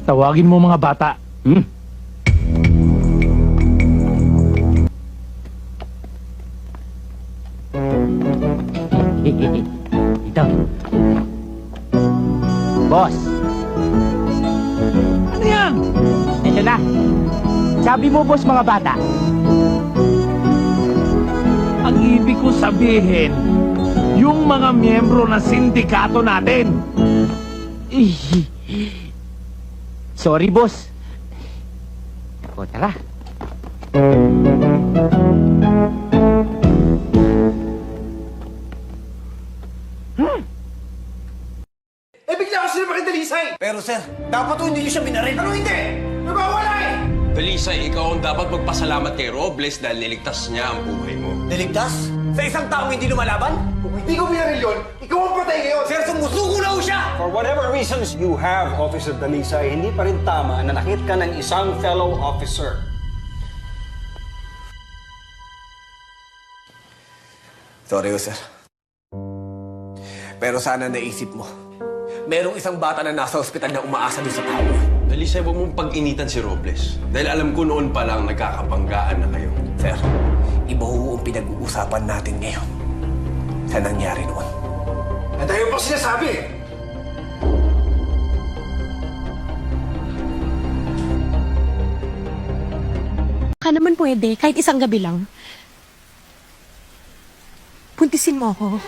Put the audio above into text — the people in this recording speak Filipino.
Tawagin mo mga bata. Ito. Boss. Ano yan? Ito na. Sabi mo, boss, mga bata. Ang ibig ko sabihin, yung mga miyembro ng sindikato natin. Sorry, boss. O, tara. Bigla ko sila makidalisay! Pero sir, dapat hindi niyo siya binaril. Ano hindi? Nabawala eh! Dalisay, ikaw ang dapat magpasalamat kay Robles dahil niligtas niya ang buhay mo. Niligtas? Sa isang taong hindi lumalaban? Kung hindi ko binaril yun, ikaw ang patay ngayon! Sir, sumusuko na ho siya! For whatever reasons you have, Officer Dalisay, hindi pa rin tama na nakit ka ng isang fellow officer. Sorry ho, sir. Pero sana naisip mo, merong isang bata na nasa ospital na umaasa doon sa tao. Dalisay, huwag mong pag-initan si Robles. Dahil alam ko noon pa lang nagkakabanggaan na kayo. Sir, iba ho ang pinag-uusapan natin ngayon sa nangyari noon. Ang dahil pa sinasabi eh! Baka naman pwede, kahit isang gabi lang. Puntisin mo ako.